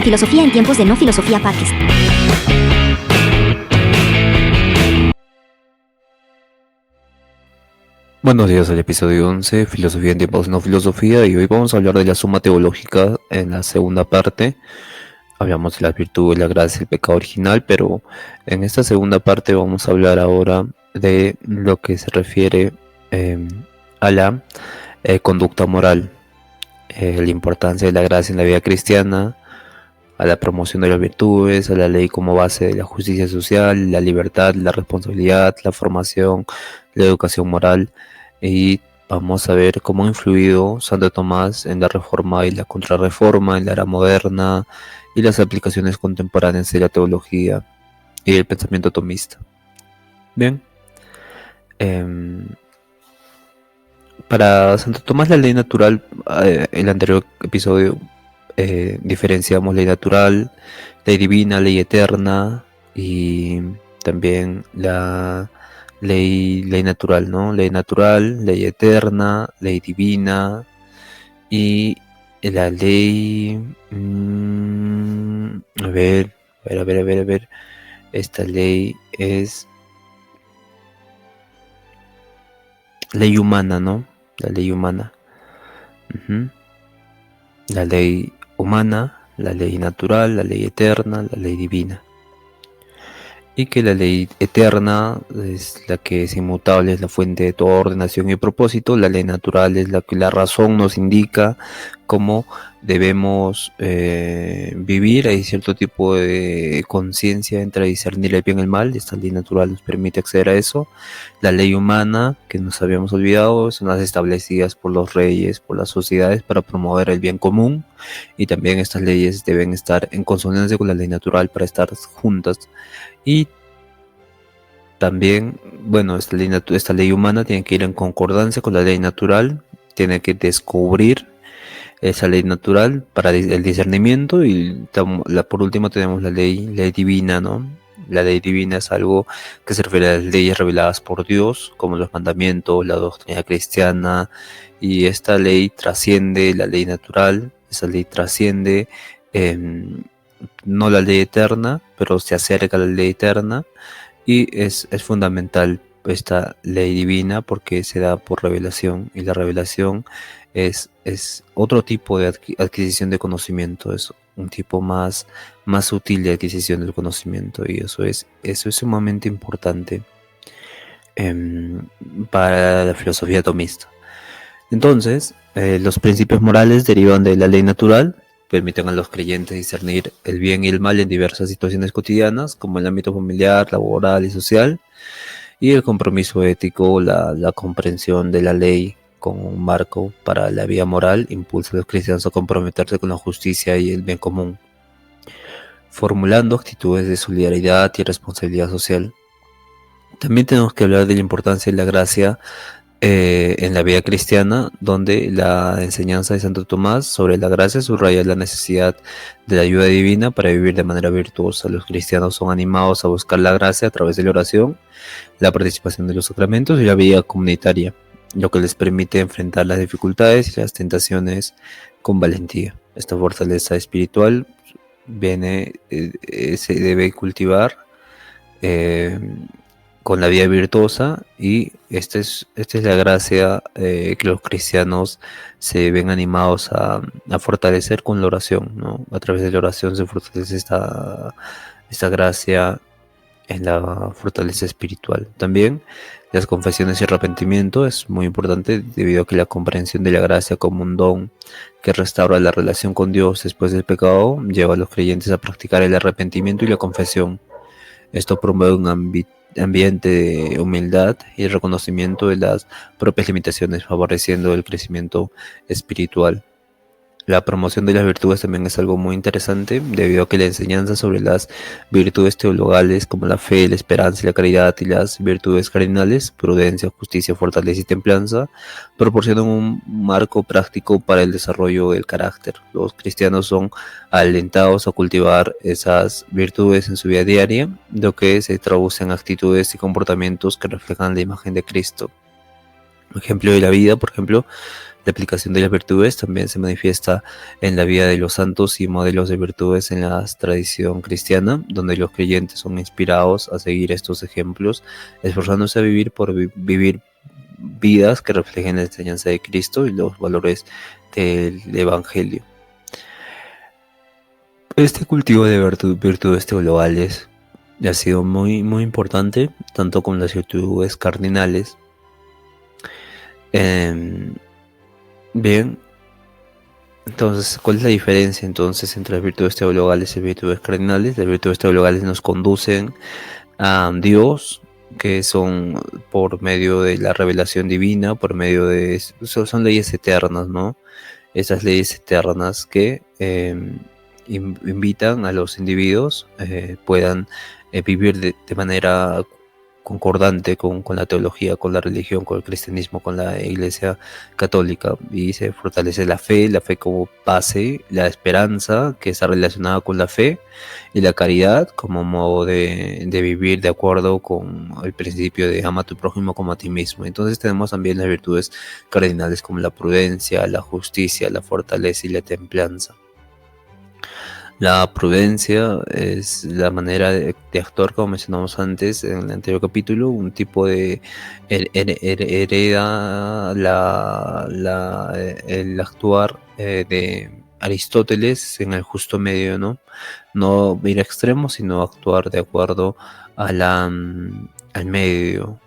Filosofía en tiempos de no filosofía Parques. Buenos días al episodio 11, Filosofía en tiempos de no filosofía, y hoy vamos a hablar de la suma teológica en la segunda parte. Hablamos de las virtudes, la gracia, el pecado original, pero en esta segunda parte vamos a hablar ahora de lo que se refiere a la conducta moral, la importancia de la gracia en la vida cristiana, a la promoción de las virtudes, a la ley como base de la justicia social, la libertad, la responsabilidad, la formación, la educación moral, y vamos a ver cómo ha influido Santo Tomás en la Reforma y la Contrarreforma, en la era moderna y las aplicaciones contemporáneas de la teología y el pensamiento tomista. Bien, para Santo Tomás la ley natural, en el anterior episodio diferenciamos ley natural, ley divina, ley eterna y también la ley natural, ¿no? Ley natural, ley eterna, ley divina y la ley... a ver. Esta ley es ley humana, ¿no? La ley humana. La ley humana, la ley natural, la ley eterna, la ley divina. Y que la ley eterna es la que es inmutable, es la fuente de toda ordenación y propósito. La ley natural es la que la razón nos indica cómo debemos vivir. Hay cierto tipo de conciencia entre discernir el bien y el mal. Esta ley natural nos permite acceder a eso. La ley humana, que nos habíamos olvidado, son las establecidas por los reyes, por las sociedades para promover el bien común. Y también estas leyes deben estar en consonancia con la ley natural para estar juntas. Y también, bueno, esta ley humana tiene que ir en concordancia con la ley natural, tiene que descubrir esa ley natural para el discernimiento. Y por último tenemos la ley divina, ¿no? La ley divina es algo que se refiere a las leyes reveladas por Dios, como los mandamientos, la doctrina cristiana, y esta ley trasciende la ley natural. Esa ley trasciende no la ley eterna, pero se acerca a la ley eterna, y es fundamental esta ley divina porque se da por revelación, y la revelación es otro tipo de adquisición de conocimiento, es un tipo más sutil de adquisición del conocimiento, y eso es sumamente importante para la filosofía tomista. Entonces, los principios morales derivan de la ley natural, permiten a los creyentes discernir el bien y el mal en diversas situaciones cotidianas, como el ámbito familiar, laboral y social, y el compromiso ético, la comprensión de la ley como un marco para la vida moral, impulsa a los cristianos a comprometerse con la justicia y el bien común, formulando actitudes de solidaridad y responsabilidad social. También tenemos que hablar de la importancia de la gracia en la vida cristiana, donde la enseñanza de Santo Tomás sobre la gracia subraya la necesidad de la ayuda divina para vivir de manera virtuosa. Los cristianos son animados a buscar la gracia a través de la oración, la participación de los sacramentos y la vida comunitaria, lo que les permite enfrentar las dificultades y las tentaciones con valentía. Esta fortaleza espiritual se debe cultivar con la vida virtuosa, y esta es la gracia que los cristianos se ven animados a fortalecer con la oración, ¿no? A través de la oración se fortalece esta gracia en la fortaleza espiritual. También las confesiones y arrepentimiento es muy importante, debido a que la comprensión de la gracia como un don que restaura la relación con Dios después del pecado lleva a los creyentes a practicar el arrepentimiento y la confesión. Esto promueve un ambiente de humildad y reconocimiento de las propias limitaciones, favoreciendo el crecimiento espiritual. La promoción de las virtudes también es algo muy interesante, debido a que la enseñanza sobre las virtudes teologales como la fe, la esperanza y la caridad, y las virtudes cardinales, prudencia, justicia, fortaleza y templanza, proporcionan un marco práctico para el desarrollo del carácter. Los cristianos son alentados a cultivar esas virtudes en su vida diaria, lo que se traduce en actitudes y comportamientos que reflejan la imagen de Cristo. Ejemplo de la vida, por ejemplo, La aplicación de las virtudes también se manifiesta en la vida de los santos y modelos de virtudes en la tradición cristiana, donde los creyentes son inspirados a seguir estos ejemplos, esforzándose a vivir por vivir vidas que reflejen la enseñanza de Cristo y los valores del Evangelio. Este cultivo de virtudes teologales ha sido muy importante, tanto con las virtudes cardinales. Bien, entonces, ¿cuál es la diferencia entonces entre las virtudes teologales y las virtudes cardinales? Las virtudes teologales nos conducen a Dios, que son por medio de la revelación divina, por medio de... son leyes eternas, ¿no? Esas leyes eternas que invitan a los individuos puedan vivir de manera concordante con la teología, con la religión, con el cristianismo, con la iglesia católica, y se fortalece la fe como base, la esperanza que está relacionada con la fe, y la caridad como modo de vivir de acuerdo con el principio de ama a tu prójimo como a ti mismo. Entonces tenemos también las virtudes cardinales como la prudencia, la justicia, la fortaleza y la templanza. La prudencia es la manera de actuar, como mencionamos antes en el anterior capítulo, un tipo de hereda el actuar de Aristóteles en el justo medio, ¿no? No ir a extremos, sino actuar de acuerdo a al medio.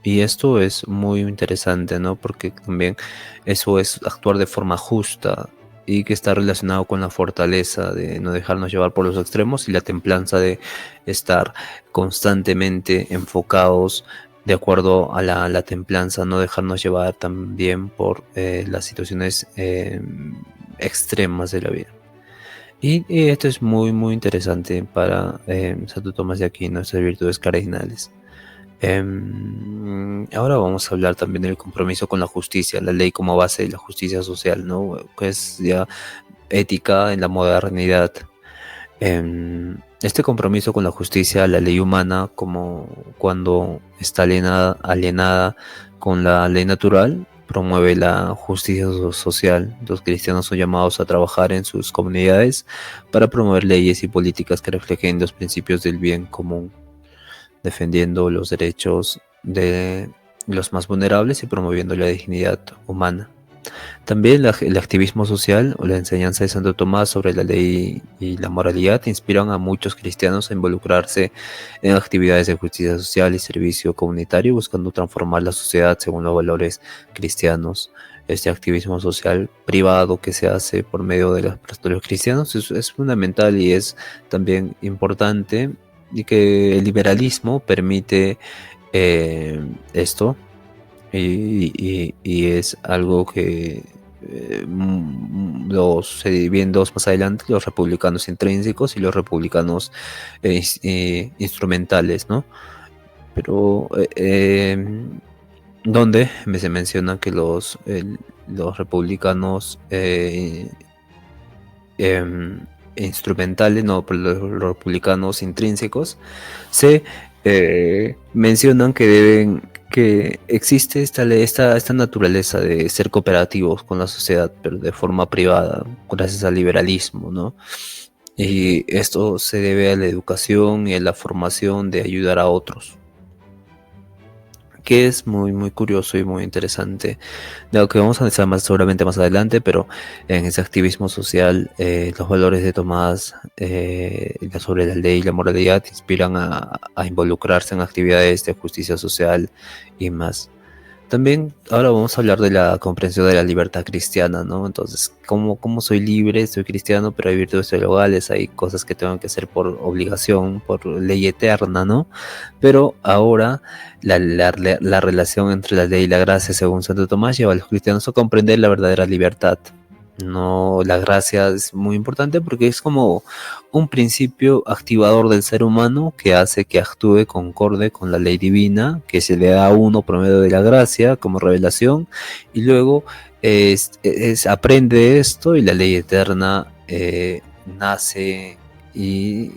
Y esto es muy interesante, ¿no? Porque también eso es actuar de forma justa y que está relacionado con la fortaleza de no dejarnos llevar por los extremos y la templanza de estar constantemente enfocados de acuerdo a la templanza, no dejarnos llevar también por las situaciones extremas de la vida. Y esto es muy interesante para Santo Tomás de Aquino, nuestras virtudes cardinales. Ahora vamos a hablar también del compromiso con la justicia, la ley como base de la justicia social, ¿no? Que es ya ética en la modernidad. Este compromiso con la justicia, la ley humana, como cuando está alienada con la ley natural, promueve la justicia social. Los cristianos son llamados a trabajar en sus comunidades para promover leyes y políticas que reflejen los principios del bien común, defendiendo los derechos de los más vulnerables y promoviendo la dignidad humana. También el activismo social o la enseñanza de Santo Tomás sobre la ley y la moralidad inspiran a muchos cristianos a involucrarse en actividades de justicia social y servicio comunitario, buscando transformar la sociedad según los valores cristianos. Este activismo social privado que se hace por medio de los pastores cristianos es fundamental y es también importante, y que el liberalismo permite esto, y es algo que se dividen dos más adelante: los republicanos intrínsecos y los republicanos instrumentales, ¿no? Pero donde se menciona que los republicanos instrumentales, no, pero los republicanos intrínsecos se mencionan que existe esta naturaleza de ser cooperativos con la sociedad, pero de forma privada, gracias al liberalismo, ¿no? Y esto se debe a la educación y a la formación de ayudar a otros, que es muy curioso y muy interesante, de lo que vamos a analizar seguramente más adelante. Pero en ese activismo social, los valores de Tomás sobre la ley y la moralidad inspiran a involucrarse en actividades de justicia social y más. También ahora vamos a hablar de la comprensión de la libertad cristiana, ¿no? Entonces, ¿cómo soy libre? Soy cristiano, pero hay virtudes teologales, hay cosas que tengo que hacer por obligación, por ley eterna, ¿no? Pero ahora la relación entre la ley y la gracia, según Santo Tomás, lleva a los cristianos a comprender la verdadera libertad. No, la gracia es muy importante porque es como un principio activador del ser humano que hace que actúe concorde con la ley divina que se le da a uno por medio de la gracia como revelación, y luego aprende esto y la ley eterna nace, y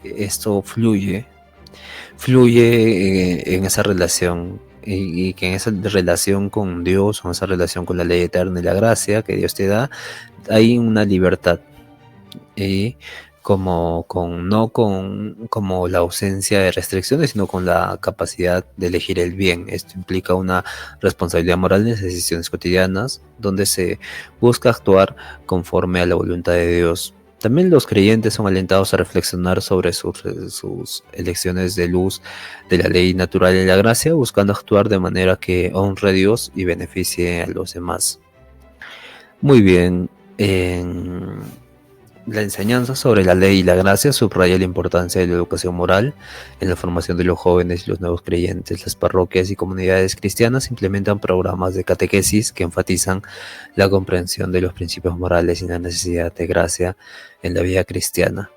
esto fluye en esa relación y que en esa relación con Dios, o en esa relación con la ley eterna y la gracia que Dios te da, hay una libertad. Y no como la ausencia de restricciones, sino con la capacidad de elegir el bien. Esto implica una responsabilidad moral en las decisiones cotidianas, donde se busca actuar conforme a la voluntad de Dios. También los creyentes son alentados a reflexionar sobre sus elecciones de luz de la ley natural y la gracia, buscando actuar de manera que honre a Dios y beneficie a los demás. Muy bien. La enseñanza sobre la ley y la gracia subraya la importancia de la educación moral en la formación de los jóvenes y los nuevos creyentes. Las parroquias y comunidades cristianas implementan programas de catequesis que enfatizan la comprensión de los principios morales y la necesidad de gracia en la vida cristiana.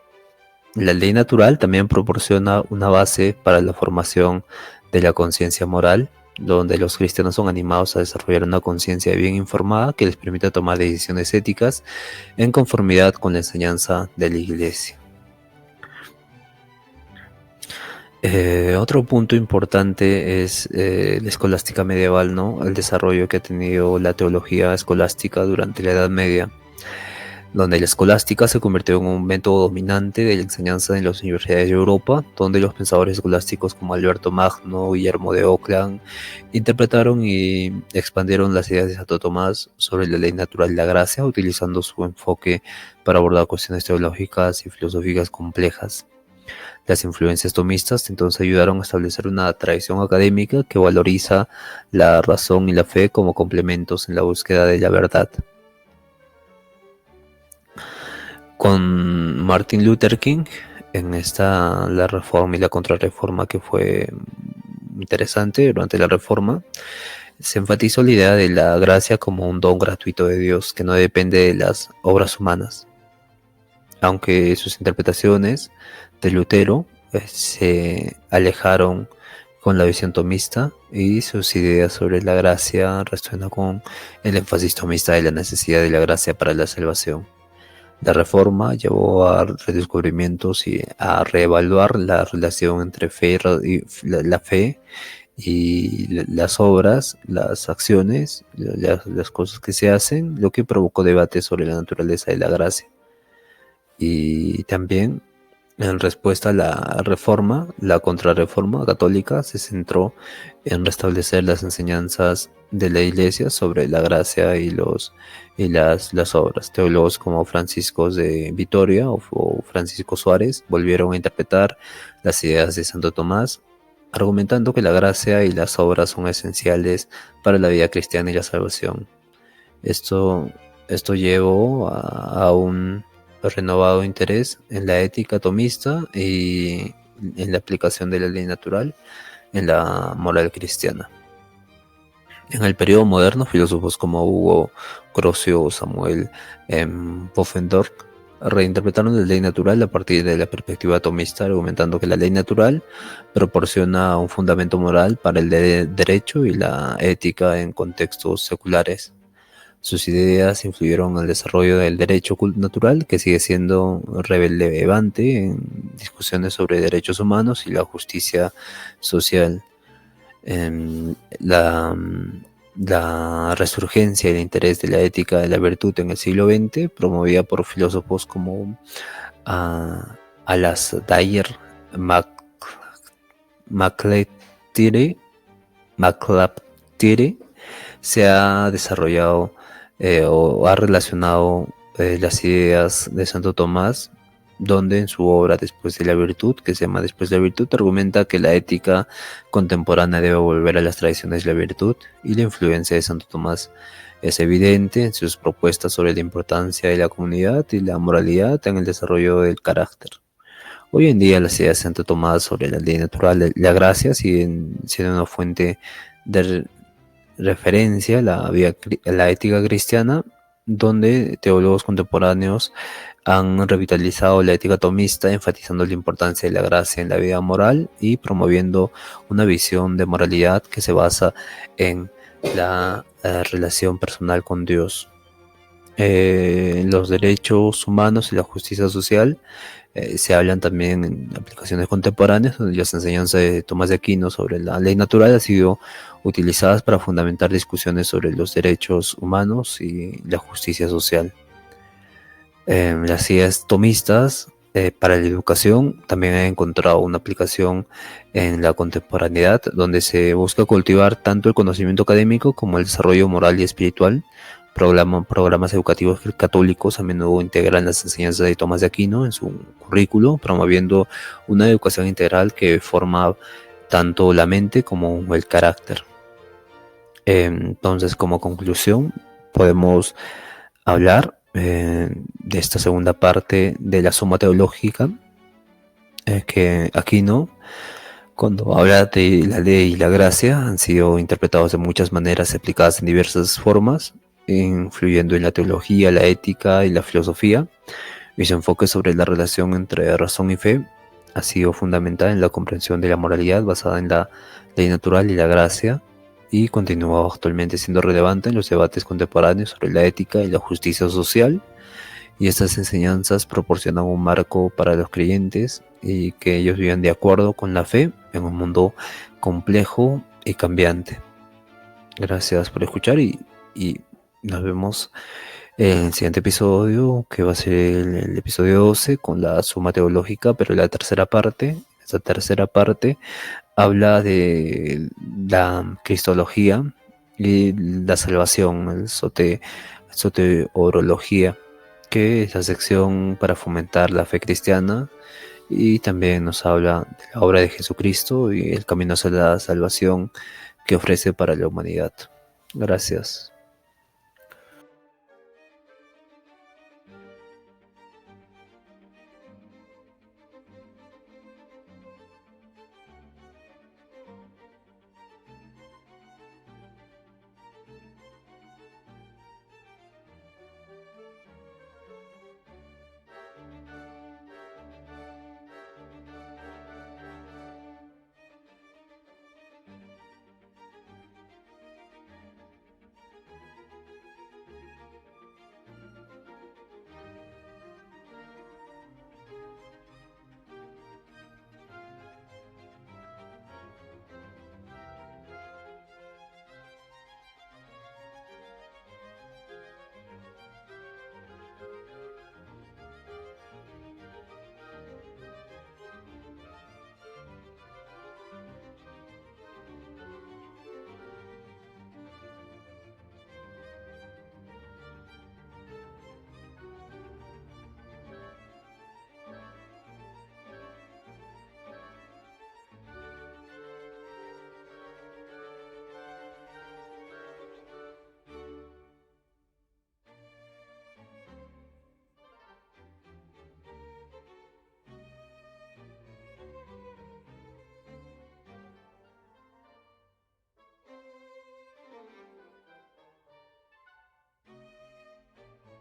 La ley natural también proporciona una base para la formación de la conciencia moral, donde los cristianos son animados a desarrollar una conciencia bien informada que les permita tomar decisiones éticas en conformidad con la enseñanza de la Iglesia. Otro punto importante es la escolástica medieval, ¿no? El desarrollo que ha tenido la teología escolástica durante la Edad Media, donde la escolástica se convirtió en un método dominante de la enseñanza en las universidades de Europa, donde los pensadores escolásticos como Alberto Magno, Guillermo de Ockham interpretaron y expandieron las ideas de Santo Tomás sobre la ley natural y la gracia, utilizando su enfoque para abordar cuestiones teológicas y filosóficas complejas. Las influencias tomistas entonces ayudaron a establecer una tradición académica que valoriza la razón y la fe como complementos en la búsqueda de la verdad. Con Martin Luther King, la reforma y la contrarreforma, que fue interesante durante la reforma, se enfatizó la idea de la gracia como un don gratuito de Dios que no depende de las obras humanas. Aunque sus interpretaciones de Lutero se alejaron con la visión tomista, y sus ideas sobre la gracia resuenan con el énfasis tomista de la necesidad de la gracia para la salvación. La reforma llevó a redescubrimientos y a reevaluar la relación entre la fe y las obras, las acciones, las cosas que se hacen, lo que provocó debate sobre la naturaleza de la gracia. Y también, en respuesta a la reforma, la contrarreforma católica se centró en restablecer las enseñanzas de la Iglesia sobre la gracia y las obras. Teólogos como Francisco de Vitoria o Francisco Suárez volvieron a interpretar las ideas de Santo Tomás, argumentando que la gracia y las obras son esenciales para la vida cristiana y la salvación. Esto llevó a un renovado interés en la ética tomista y en la aplicación de la ley natural en la moral cristiana. En el periodo moderno, filósofos como Hugo Grocio o Samuel Pufendorf reinterpretaron la ley natural a partir de la perspectiva tomista, argumentando que la ley natural proporciona un fundamento moral para el derecho y la ética en contextos seculares. Sus ideas influyeron en el desarrollo del derecho natural, que sigue siendo relevante en discusiones sobre derechos humanos y la justicia social. La resurgencia y el interés de la ética de la virtud en el siglo XX, promovida por filósofos como Alasdair MacLeod, se ha desarrollado o ha relacionado las ideas de Santo Tomás, donde en su obra Después de la Virtud, que se llama Después de la Virtud, argumenta que la ética contemporánea debe volver a las tradiciones de la virtud, y la influencia de Santo Tomás es evidente en sus propuestas sobre la importancia de la comunidad y la moralidad en el desarrollo del carácter. Hoy en día las ideas de Santo Tomás sobre la ley natural y la gracia siguen siendo una fuente de referencia a la ética cristiana, donde teólogos contemporáneos han revitalizado la ética tomista, enfatizando la importancia de la gracia en la vida moral y promoviendo una visión de moralidad que se basa en la relación personal con Dios. Los derechos humanos y la justicia social se hablan también en aplicaciones contemporáneas, donde las enseñanzas de Tomás de Aquino sobre la ley natural han sido utilizadas para fundamentar discusiones sobre los derechos humanos y la justicia social. Las ideas tomistas para la educación también han encontrado una aplicación en la contemporaneidad, donde se busca cultivar tanto el conocimiento académico como el desarrollo moral y espiritual. Programas educativos católicos a menudo integran las enseñanzas de Tomás de Aquino en su currículo, promoviendo una educación integral que forma tanto la mente como el carácter. Entonces, como conclusión, podemos hablar de esta segunda parte de la suma teológica, que Aquino, cuando habla de la ley y la gracia, han sido interpretados de muchas maneras, aplicadas en diversas formas, influyendo en la teología, la ética y la filosofía, y su enfoque sobre la relación entre razón y fe ha sido fundamental en la comprensión de la moralidad basada en la ley natural y la gracia, y continúa actualmente siendo relevante en los debates contemporáneos sobre la ética y la justicia social. Y estas enseñanzas proporcionan un marco para los creyentes y que ellos vivan de acuerdo con la fe en un mundo complejo y cambiante. Gracias por escuchar y nos vemos en el siguiente episodio, que va a ser el episodio 12 con la suma teológica, pero la tercera parte. Esta tercera parte habla de la cristología y la salvación, el soteriología, que es la sección para fomentar la fe cristiana, y también nos habla de la obra de Jesucristo y el camino hacia la salvación que ofrece para la humanidad. Gracias.